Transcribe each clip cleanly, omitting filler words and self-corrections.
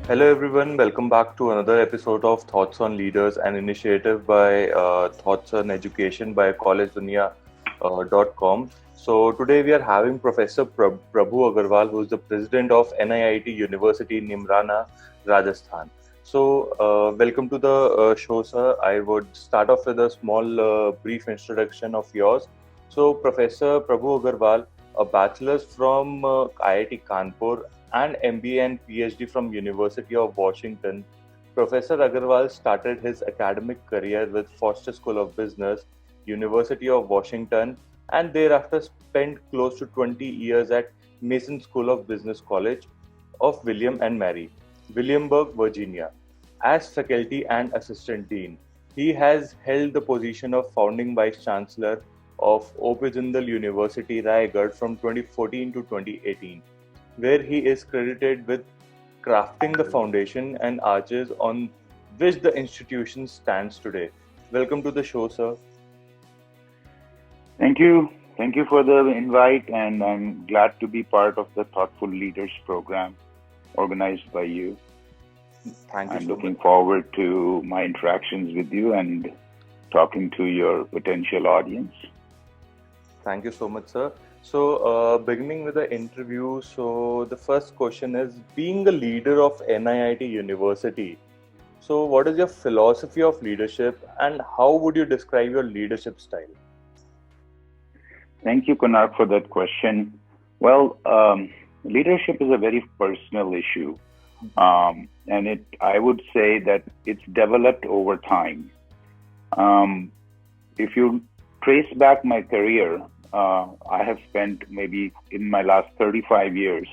Hello everyone, welcome back to another episode of Thoughts on Leaders, an initiative by Thoughts on Education by collegedunia.com. So today we are having Professor Prabhu Aggarwal, who is the president of NIIT University, Nimrana, Rajasthan. So welcome to the show, sir. I would start off with a small brief introduction of yours. So Professor Prabhu Aggarwal, a bachelor's from IIT Kanpur and MBA and PhD from University of Washington. Professor Aggarwal started his academic career with Foster School of Business, University of Washington, and thereafter spent close to 20 years at Mason School of Business College of William and Mary, Williamsburg, Virginia, as faculty and assistant dean. He has held the position of founding vice chancellor of Opijindal University, Raigad from 2014 to 2018, where he is credited with crafting the foundation and arches on which the institution stands today. Welcome to the show, sir. Thank you. Thank you for the invite, and I'm glad to be part of the Thoughtful Leaders program organized by you. Thank you I'm so looking much. forward to my interactions with you and talking to your potential audience. Thank you so much, sir. So, beginning with the interview, so the first question is being a leader of NIIT University. So, what is your philosophy of leadership and how would you describe your leadership style? Thank you, Konark, for that question. Well, leadership is a very personal issue, and I would say that it's developed over time. If you trace back my career, I have spent maybe in my last 35 years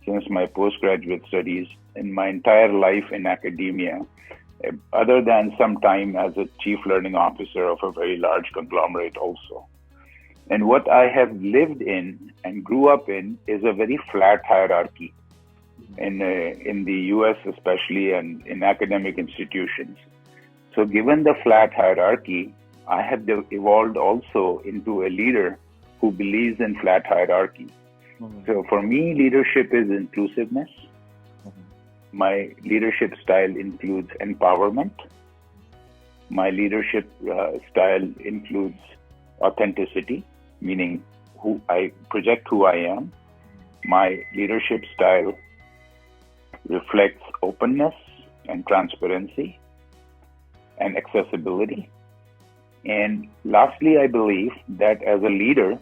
since my postgraduate studies in my entire life in academia, other than some time as a chief learning officer of a very large conglomerate also. And what I have lived in and grew up in is a very flat hierarchy in the US especially and in academic institutions. So given the flat hierarchy, I have evolved also into a leader who believes in flat hierarchy. So for me, leadership is inclusiveness. My leadership style includes empowerment. My leadership style includes authenticity, meaning who I project who I am. My leadership style reflects openness and transparency and accessibility. And lastly, I believe that as a leader,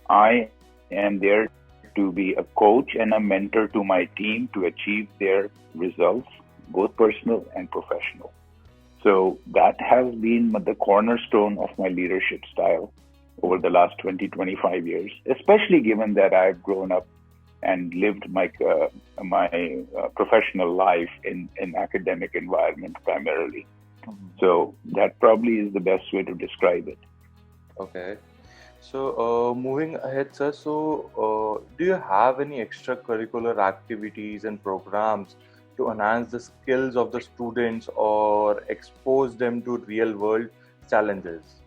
I am there to be a coach and a mentor to my team to achieve their results, both personal and professional. So that has been the cornerstone of my leadership style over the last 20, 25 years, especially given that I've grown up and lived my professional life in academic environment primarily. So that probably is the best way to describe it. Okay. So, moving ahead, sir, so do you have any extracurricular activities and programs to enhance the skills of the students or expose them to real world challenges?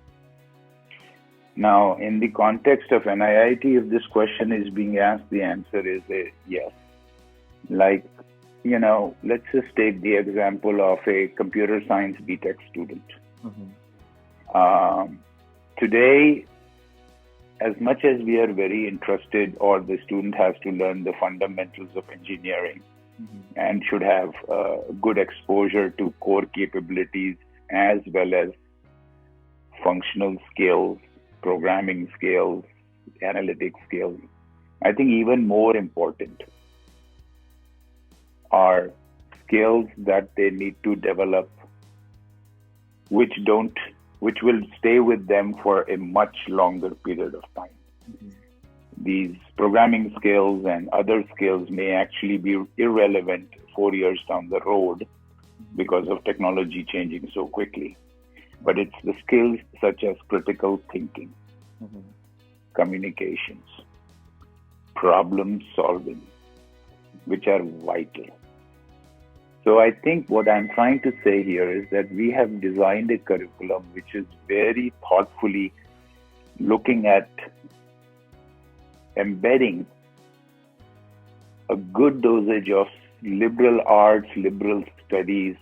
Now, in the context of NIIT, if this question is being asked, the answer is a yes. Like, let's just take the example of a computer science BTech student. Today, as much as we are very interested, or the student has to learn the fundamentals of engineering and should have good exposure to core capabilities as well as functional skills, programming skills, analytic skills. I think even more important are skills that they need to develop, which will stay with them for a much longer period of time. These programming skills and other skills may actually be irrelevant 4 years down the road because of technology changing so quickly. But it's the skills such as critical thinking, communications, problem solving, which are vital. So I think what I'm trying to say here is that we have designed a curriculum which is very thoughtfully looking at embedding a good dosage of liberal arts, liberal studies,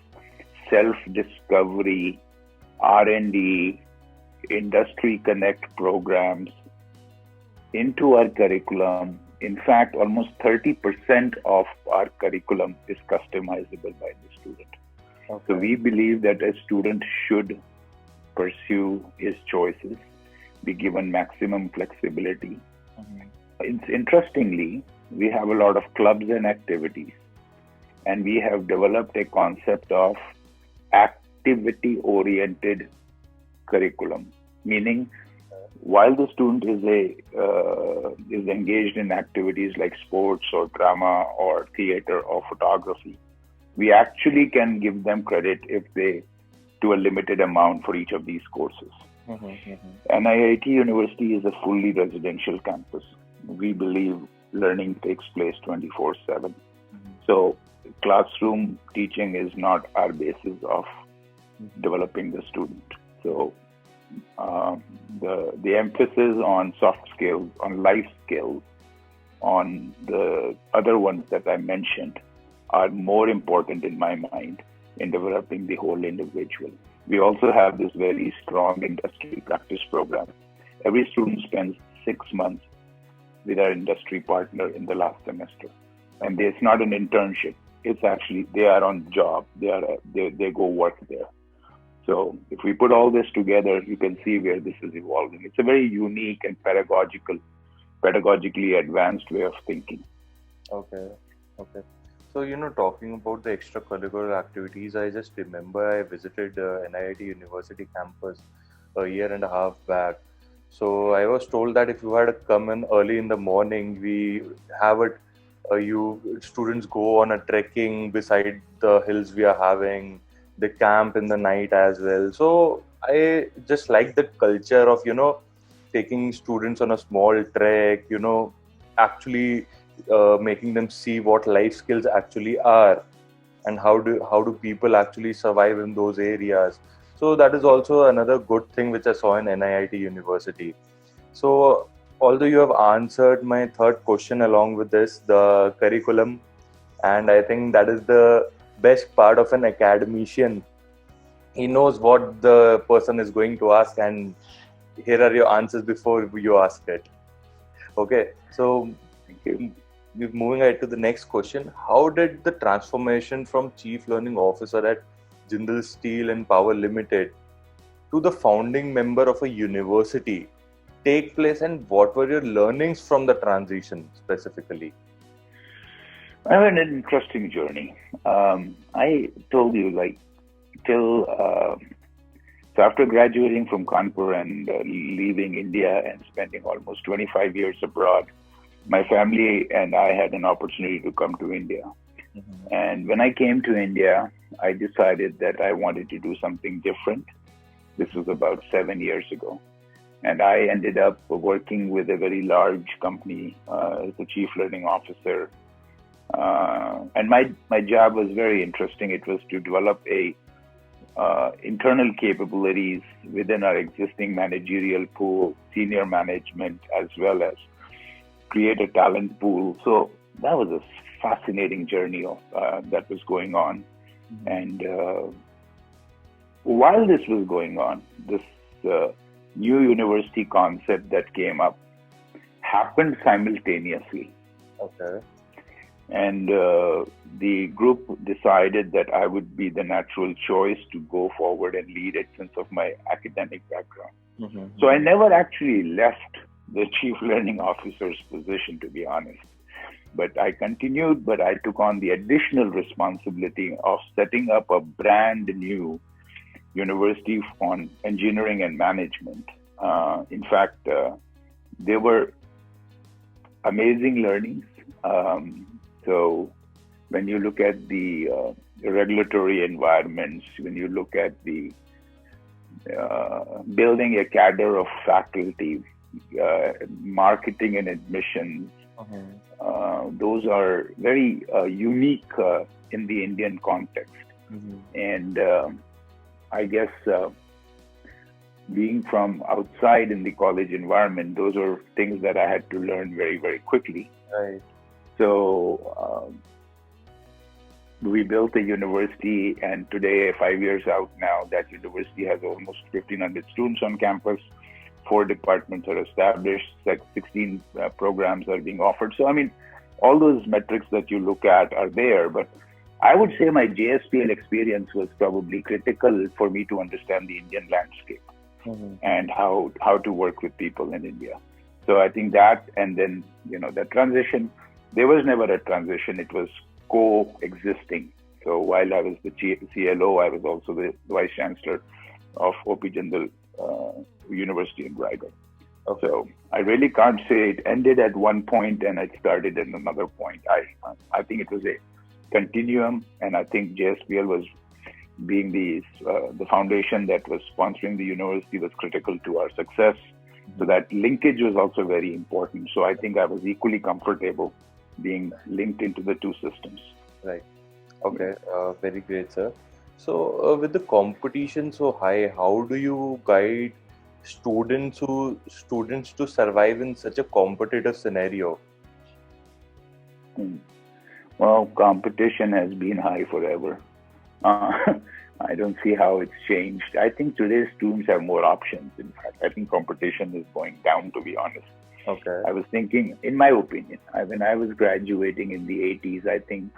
self-discovery, R&D, industry connect programs into our curriculum. In fact, almost 30% of our curriculum is customizable by the student. Okay. So we believe that a student should pursue his choices, be given maximum flexibility. Interestingly, we have a lot of clubs and activities, and we have developed a concept of activity-oriented curriculum, meaning while the student is engaged in activities like sports or drama or theater or photography, we actually can give them credit if they do a limited amount for each of these courses. NIIT University is a fully residential campus. We believe learning takes place 24/7. So classroom teaching is not our basis of developing the student. So the emphasis on soft skills, on life skills, on the other ones that I mentioned are more important in my mind in developing the whole individual. We also have this very strong industry practice program. Every student spends 6 months with our industry partner in the last semester. And it's not an internship. It's actually, they are on the job. They go work there. So if we put all this together, you can see where this is evolving. It's a very unique and pedagogically advanced way of thinking. Okay. So, talking about the extracurricular activities, I just remember I visited NIIT University campus a year and a half back. So I was told that if you had to come in early in the morning, we have it. Students go on a trekking beside the hills we are having. They camp in the night as well. So I just like the culture of taking students on a small trek. Actually making them see what life skills actually are, and how do people actually survive in those areas. So that is also another good thing which I saw in NIIT University. So although you have answered my third question along with this, the curriculum, and I think that is the best part of an academician. He knows what the person is going to ask, and here are your answers before you ask it. Okay, so moving ahead to the next question. How did the transformation from Chief Learning Officer at Jindal Steel and Power Limited to the founding member of a university take place, and what were your learnings from the transition specifically? I had an interesting journey. I told you, so after graduating from Kanpur and leaving India and spending almost 25 years abroad, my family and I had an opportunity to come to India. And when I came to India, I decided that I wanted to do something different. This was about 7 years ago. And I ended up working with a very large company as the chief learning officer. And my job was very interesting. It was to develop internal capabilities within our existing managerial pool, senior management, as well as create a talent pool. So that was a fascinating journey that was going on. And while this was going on, this new university concept that came up happened simultaneously. Okay. And the group decided that I would be the natural choice to go forward and lead it since of my academic background. So I never actually left the chief learning officer's position, to be honest. But I continued, but I took on the additional responsibility of setting up a brand new university on engineering and management. In fact, they were amazing learnings. So when you look at the regulatory environments, when you look at the building a cadre of faculty, marketing and admissions, those are very unique in the Indian context. And I guess being from outside in the college environment, those are things that I had to learn very, very quickly. Right. So we built a university, and today, 5 years out now, that university has almost 1,500 students on campus. 4 departments are established, 16 programs are being offered. So, I mean, all those metrics that you look at are there. But I would say my JSPL experience was probably critical for me to understand the Indian landscape and how to work with people in India. So I think that, and then, that transition, there was never a transition. It was coexisting. So while I was the CLO, I was also the Vice Chancellor of O.P. Jindal University in Raigad. Okay. So I really can't say it ended at one point and it started at another point. I think it was a continuum, and I think JSPL was being the foundation that was sponsoring the university was critical to our success. So that linkage was also very important. So I think I was equally comfortable being linked into the two systems. Right. Okay. Very great, sir. So with the competition so high, how do you guide students to survive in such a competitive scenario? Well, competition has been high forever. I don't see how it's changed. I think today's students have more options. In fact, I think competition is going down, to be honest. Okay. I was thinking, in my opinion, when I was graduating in the 80s, I think,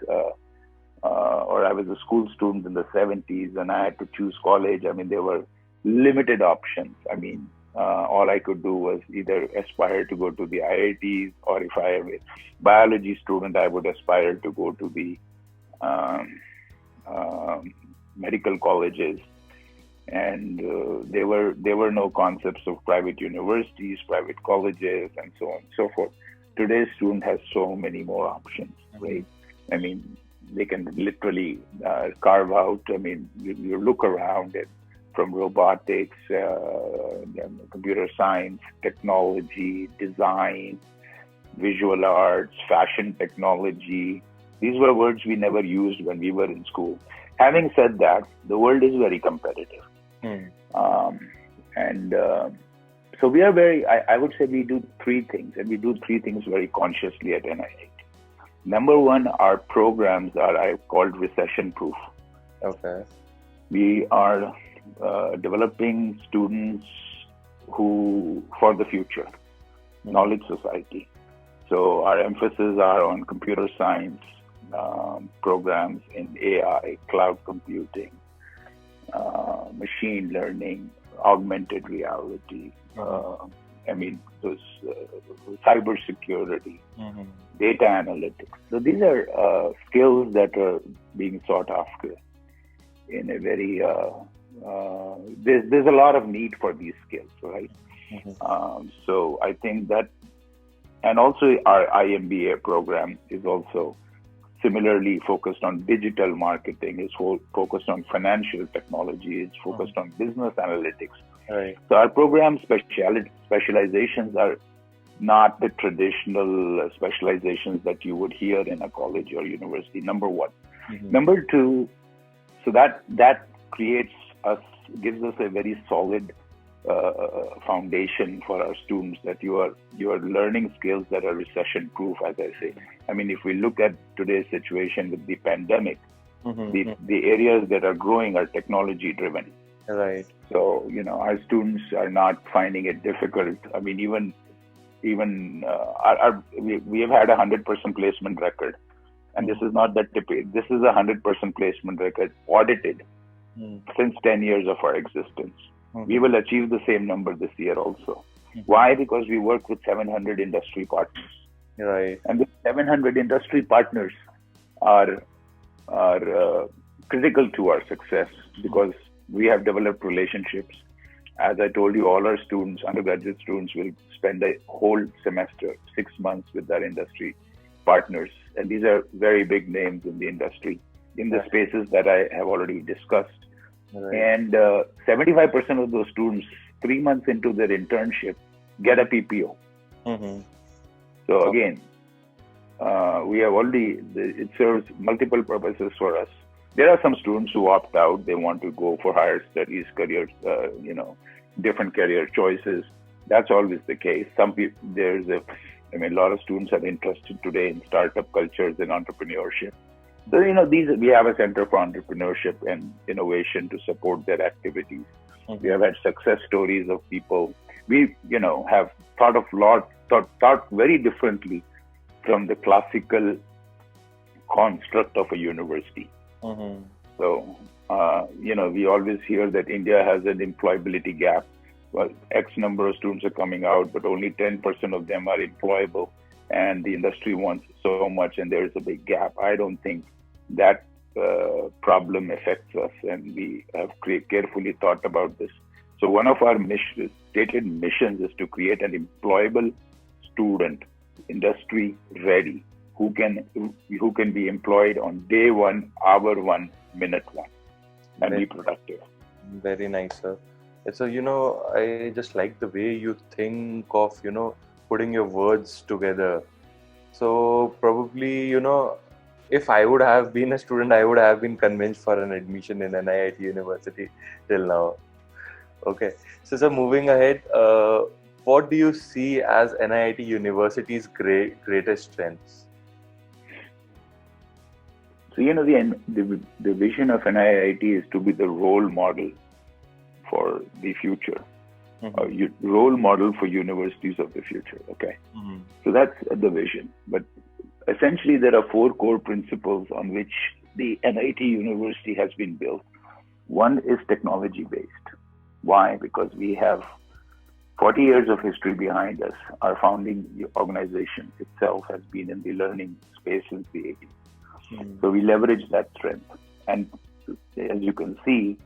or I was a school student in the 70s, and I had to choose college. I mean, there were limited options. I mean, all I could do was either aspire to go to the IITs, or if I am a biology student, I would aspire to go to the medical colleges. And there were no concepts of private universities, private colleges, and so on and so forth. Today's student has so many more options, right? I mean, they can literally carve out. I mean, you look around it, from robotics, computer science, technology, design, visual arts, fashion technology. These were words we never used when we were in school. Having said that, the world is very competitive. So we are very, I would say we do three things, and we do three things very consciously at NIIT. Number one, our programs are called recession-proof. Okay. We are developing students for the future, knowledge society. So our emphasis are on computer science programs in AI, cloud computing, machine learning, augmented reality. Those cyber security, data analytics. So these are skills that are being sought after in a very. There's a lot of need for these skills, right? So I think that, and also our IMBA program is also similarly focused on digital marketing, is focused on financial technology, is focused on business analytics. Right. So our program specializations are not the traditional specializations that you would hear in a college or university, number one. Number two, so that gives us a very solid foundation for our students, that you are learning skills that are recession proof, as I say. I mean, if we look at today's situation with the pandemic, the areas that are growing are technology driven. Right. So, our students are not finding it difficult. I mean, even we have had a 100% placement record, and this is not that typical. This is a 100% placement record audited since 10 years of our existence. We will achieve the same number this year also. Why? Because we work with 700 industry partners. Right. And the 700 industry partners are critical to our success, because we have developed relationships. As I told you, all our students, undergraduate students, will spend a whole semester, 6 months, with their industry partners. And these are very big names in the industry, in the spaces that I have already discussed. Right. And 75% of those students, 3 months into their internship, get a PPO. So again, we have already, it serves multiple purposes for us. There are some students who opt out. They want to go for higher studies, career, different career choices. That's always the case. Some people, a lot of students are interested today in startup cultures and entrepreneurship. So, we have a Center for Entrepreneurship and Innovation to support their activities. We have had success stories of people. We, have thought very differently from the classical construct of a university. So, we always hear that India has an employability gap. Well, X number of students are coming out, but only 10% of them are employable, and the industry wants so much, and there is a big gap. I don't think that problem affects us, and we have carefully thought about this. So one of our stated missions is to create an employable student, industry ready, who can be employed on day one, hour one, minute one, and be productive. Very nice, sir. So, I just like the way you think of, putting your words together. So probably, if I would have been a student, I would have been convinced for an admission in NIIT University till now. Okay. So, sir, moving ahead, what do you see as NIIT University's greatest strengths? So, the vision of NIIT is to be the role model for the future, role model for universities of the future. Okay. So that's the vision. But essentially, there are 4 core principles on which the NIIT University has been built. One is technology-based. Why? Because we have 40 years of history behind us. Our founding organization itself has been in the learning space since the 80s. So we leverage that strength. And as you can see,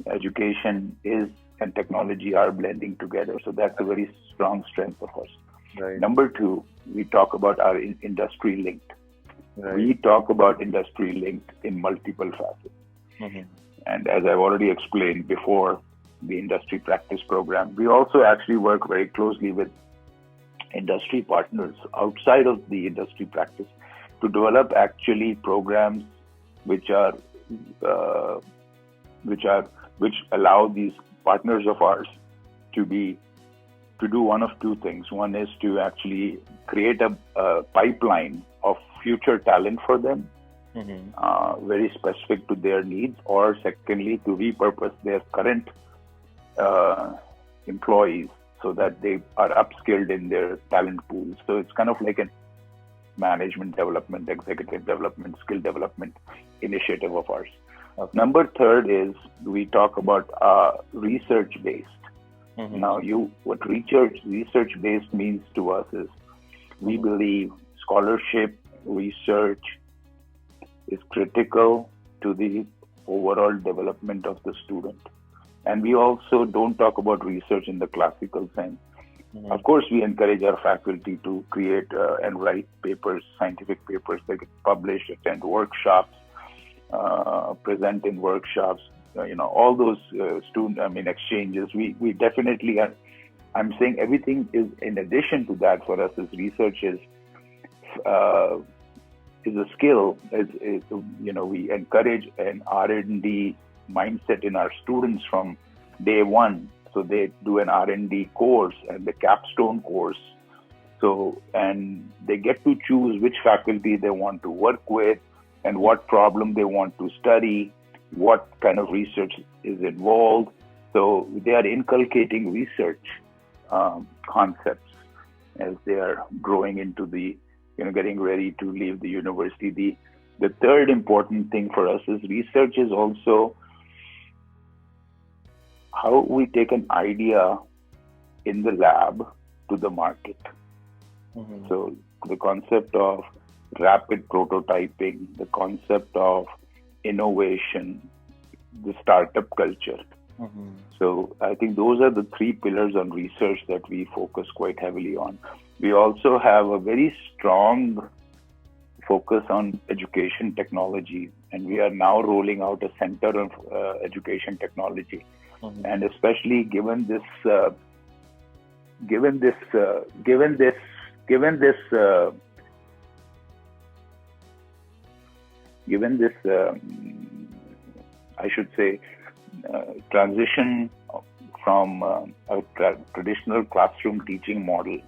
education and technology are blending together. So that's a very strong strength of ours. Right. Number 2, we talk about our industry linked. Right. We talk about industry linked in multiple facets. And as I've already explained before, the industry practice program, we also actually work very closely with industry partners outside of the industry practice to develop actually programs which allow these partners of ours to do one of 2 things. One is to actually create a pipeline of future talent for them, very specific to their needs, or secondly, to repurpose their current employees so that they are upskilled in their talent pools. So it's kind of like a management development, executive development, skill development initiative of ours. Okay. Number 3 is we talk about research-based. Now, what research-based means to us is we believe scholarship, research is critical to the overall development of the student. And we also don't talk about research in the classical sense. Of course, we encourage our faculty to create and write papers, scientific papers that get published, attend workshops, present in workshops, all those exchanges. We definitely are. I'm saying everything is in addition to that for us. As research is a skill. We encourage an R&D mindset in our students from day one. So they do an R&D course and the capstone course. So, and they get to choose which faculty they want to work with and what problem they want to study, what kind of research is involved. So they are inculcating research concepts as they are growing into getting ready to leave the university. The third important thing for us is research is also how we take an idea in the lab to the market. So the concept of rapid prototyping, the concept of innovation, the startup culture. So I think those are the 3 pillars on research that we focus quite heavily on. We also have a very strong focus on education technology, and we are now rolling out a center of education technology. And especially given this I should say transition from a traditional classroom teaching model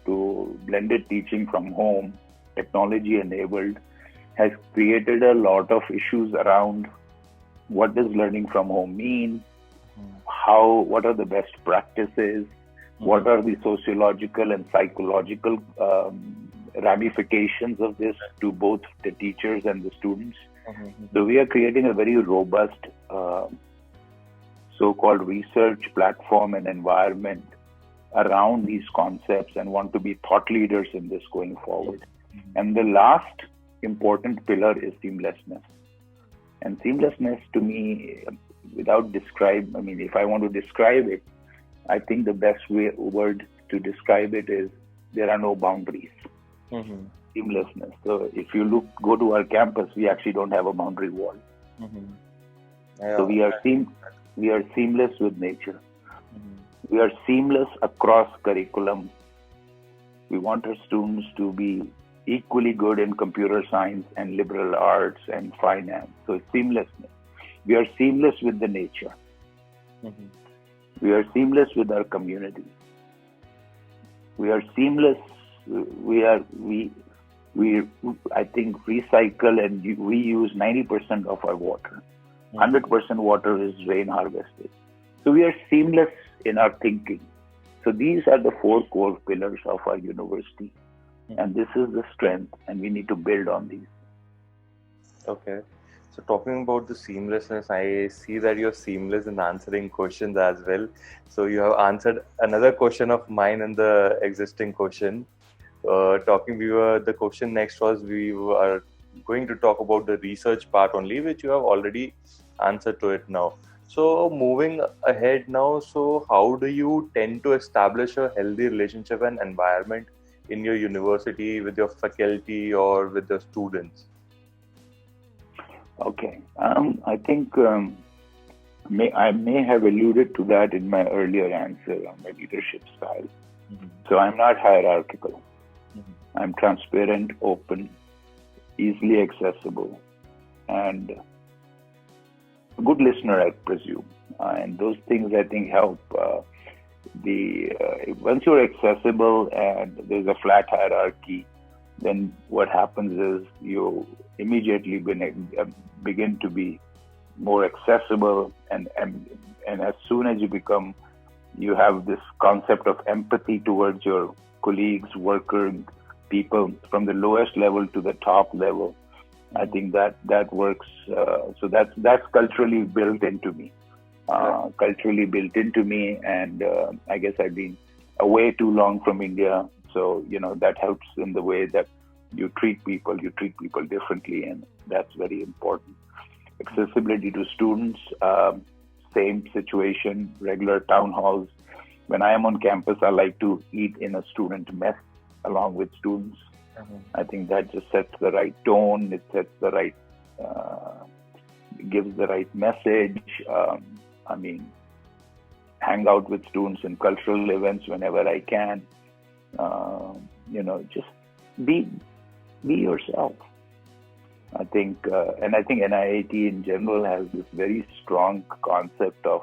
to blended teaching from home, technology enabled, has created a lot of issues around what does learning from home mean, what are the best practices, what are the sociological and psychological ramifications of this to both the teachers and the students. So we are creating a very robust so-called research platform and environment around these concepts and want to be thought leaders in this going forward. And the last important pillar is seamlessness. And seamlessness to me, if I want to describe it, I think the best word to describe it is there are no boundaries. Seamlessness. So if you go to our campus, we actually don't have a boundary wall. So we are seamless with nature. We are seamless across curriculum. We want our students to be equally good in computer science and liberal arts and finance. So it's seamlessness. We are seamless with the nature. We are seamless with our community. We are seamless. I think recycle and reuse 90% of our water. 100% water is rain harvested. So we are seamless in our thinking. So these are the 4 core pillars of our university. And this is the strength, and we need to build on these. Okay. So talking about the seamlessness, I see that you're seamless in answering questions as well. So you have answered another question of mine in the existing question. The question next was, we are going to talk about the research part only, which you have already answered to it now. So moving ahead now, so how do you tend to establish a healthy relationship and environment in your university with your faculty or with the students? Okay. I think I may have alluded to that in my earlier answer on my leadership style. So I'm not hierarchical. I'm transparent, open, easily accessible, and a good listener, I presume. And those things, I think, help. Once you're accessible and there's a flat hierarchy, then what happens is you immediately begin to be more accessible, and as soon as you have this concept of empathy towards your colleagues, workers, people from the lowest level to the top level. I think that works. So that's culturally built into me. And I guess I've been away too long from India, so that helps in the way that you treat people differently, and that's very important. Accessibility to students, same situation, regular town halls. When I am on campus, I like to eat in a student mess along with students. I think that just sets the right tone. It sets the right, gives the right message. Hang out with students in cultural events whenever I can. Just be yourself. I think NIIT in general has this very strong concept of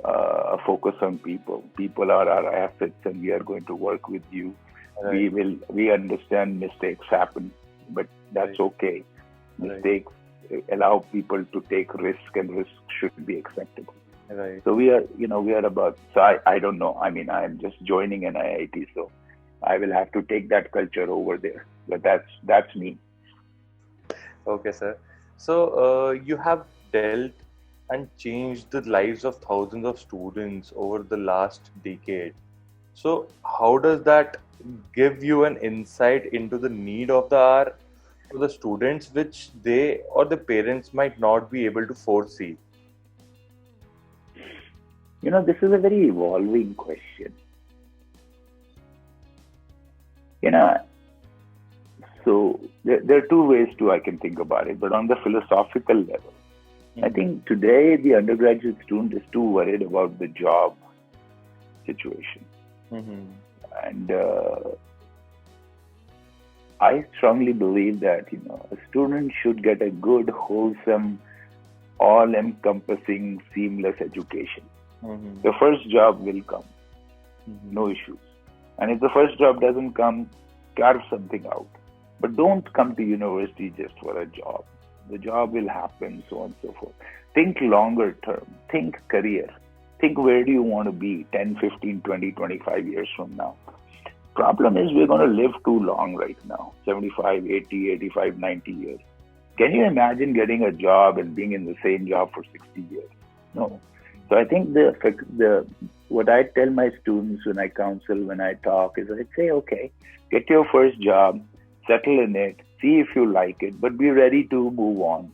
a focus on people. People are our assets, and we are going to work with you. Right. We understand mistakes happen, but that's okay. Mistakes allow people to take risk, and risk should be acceptable. Right. So we are about. So I don't know. I'm just joining NIIT, so I will have to take that culture over there. But that's me. Okay, sir. So you have dealt and changed the lives of thousands of students over the last decade. So how does that give you an insight into the need of the hour for the students, which they or the parents might not be able to foresee? This is a very evolving question. So there are two ways I can think about it, but on the philosophical level, I think today the undergraduate student is too worried about the job situation. And I strongly believe that, a student should get a good, wholesome, all-encompassing, seamless education. The first job will come, no issues. And if the first job doesn't come, carve something out. But don't come to university just for a job. The job will happen, so on and so forth. Think longer term. Think career. Think where do you want to be 10, 15, 20, 25 years from now. Problem is we're going to live too long right now, 75, 80, 85, 90 years. Can you imagine getting a job and being in the same job for 60 years? No. So I think what I tell my students when I counsel, when I talk, is I say, okay, get your first job, settle in it, see if you like it, but be ready to move on.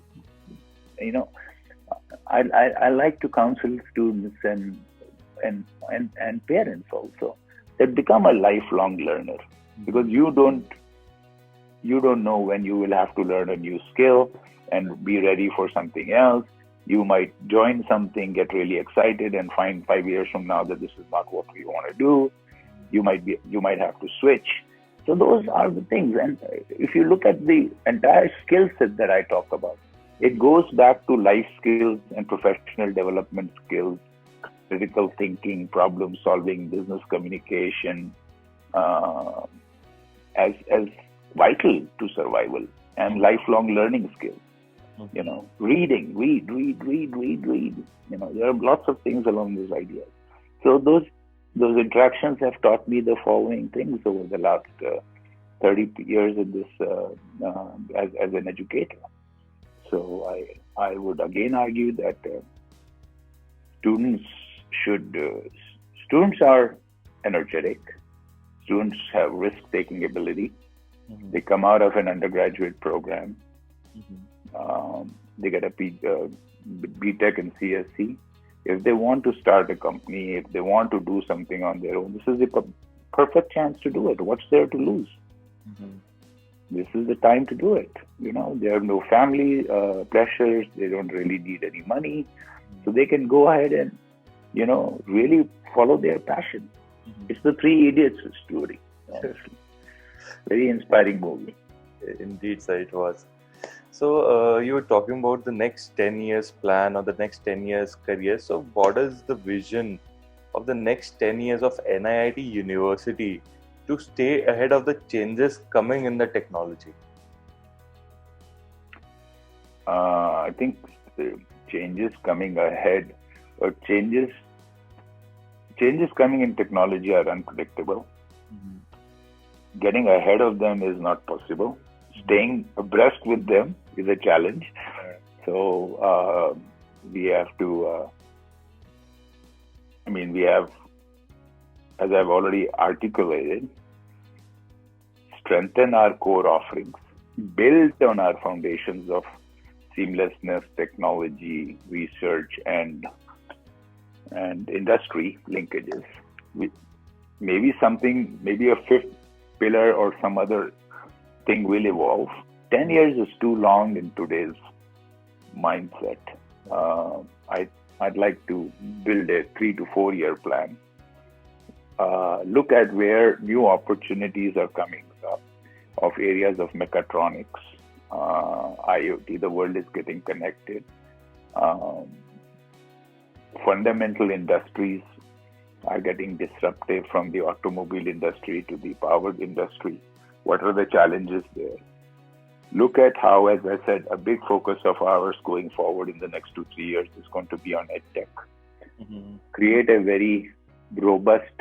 You know, I like to counsel students and parents also that become a lifelong learner, because you don't know when you will have to learn a new skill and be ready for something else. You might join something, get really excited, and find 5 years from now that this is not what we want to do. You might have to switch. So those are the things. And if you look at the entire skill set that I talk about, it goes back to life skills and professional development skills, critical thinking, problem solving, business communication, as vital to survival, and lifelong learning skills. You know, read. You know, there are lots of things along those ideas. So those interactions have taught me the following things over the last 30 years in this as an educator. So I would again argue that students are energetic. Students have risk-taking ability. They come out of an undergraduate program. They get a BTech and CSC. If they want to start a company, if they want to do something on their own, this is the perfect chance to do it. What's there to lose? This is the time to do it. You know, there are no family pressures. They don't really need any money. So they can go ahead and, you know, really follow their passion. It's the Three Idiots story. Very inspiring movie. Indeed, sir, it was. So you were talking about the next 10 years plan or the next 10 years career. So what is the vision of the next 10 years of NIIT University to stay ahead of the changes coming in the technology? I think the changes coming ahead, or changes coming in technology are unpredictable. Getting ahead of them is not possible. Staying abreast with them is a challenge. So we have to, as I've already articulated, strengthen our core offerings, build on our foundations of seamlessness, technology, research, and industry linkages. Maybe a fifth pillar or some other thing will evolve. 10 years is too long in today's mindset. I'd like to build a 3 to 4 year plan. Look at where new opportunities are coming up of areas of mechatronics, IoT. The world is getting connected. Fundamental industries are getting disruptive, from the automobile industry to the power industry. What are the challenges there? Look at how, as I said, a big focus of ours going forward in the next 2-3 years is going to be on EdTech. Create a very robust,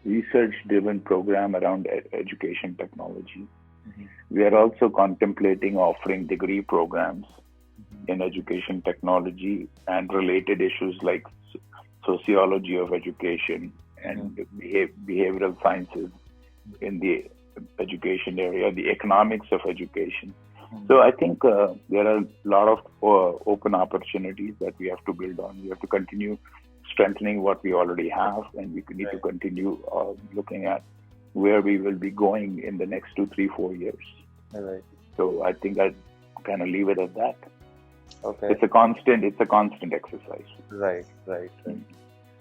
research-driven program around education technology. We are also contemplating offering degree programs in education technology and related issues like sociology of education and behavioral sciences in the education area, the economics of education. So I think there are a lot of open opportunities that we have to build on. We have to continue strengthening what we already have, and we need to continue looking at where we will be going in the next 2, 3, 4 years. So I think I'd kind of leave it at that. It's a constant exercise. Right.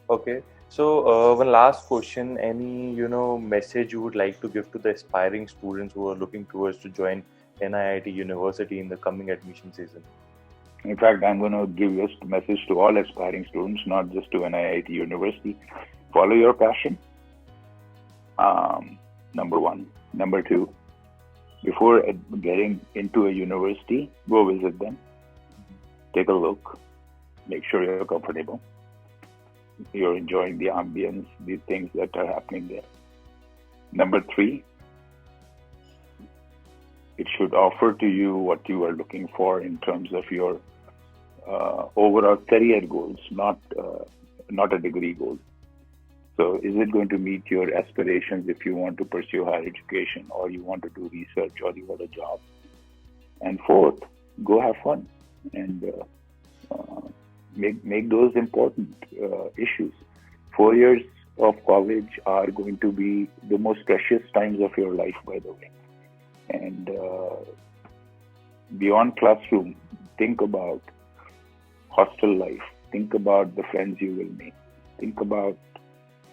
Okay. So one last question, any message you would like to give to the aspiring students who are looking towards to join NIIT University in the coming admission season? In fact, I'm going to give this message to all aspiring students, not just to NIIT University. Follow your passion. Number one. Number two, before getting into a university, go visit them, take a look, make sure you're comfortable, you're enjoying the ambience, the things that are happening there. Number 3, it should offer to you what you are looking for in terms of your overall career goals, not a degree goal. So is it going to meet your aspirations if you want to pursue higher education, or you want to do research, or you want a job? And 4th, go have fun and make those important issues. 4 years of college are going to be the most precious times of your life, by the way. And beyond classroom, think about hostel life. Think about the friends you will make. Think about,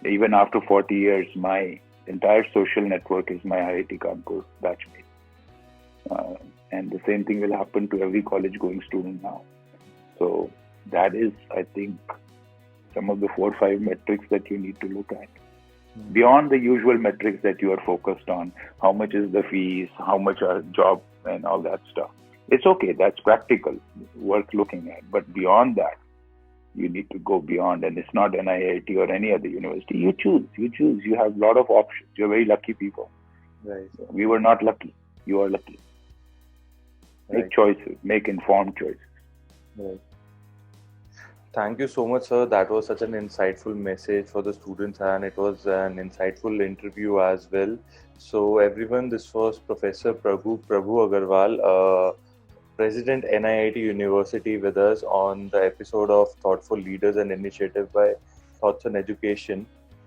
even after 40 years, my entire social network is my IIT Kanpur batchmate. And the same thing will happen to every college-going student now. So that is, I think, some of the 4 or 5 metrics that you need to look at. Beyond the usual metrics that you are focused on, how much is the fees, how much are job and all that stuff. It's okay, that's practical, worth looking at. But beyond that, you need to go beyond, and it's not NIIT or any other university. You choose. You have a lot of options. You're very lucky people. Right. We were not lucky. You are lucky. Make choices. Make informed choices. Right. Thank you so much, sir. That was such an insightful message for the students, and it was an insightful interview as well. So everyone, this was Professor Prabhu Aggarwal, President NIIT University, with us on the episode of Thoughtful Leaders and Initiative by Thoughts on Education.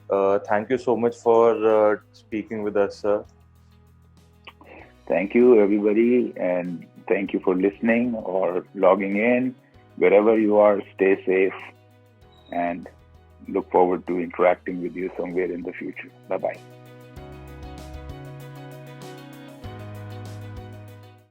Thank you so much for speaking with us, sir. Thank you, everybody, and thank you for listening or logging in. Wherever you are, stay safe, and look forward to interacting with you somewhere in the future. Bye-bye.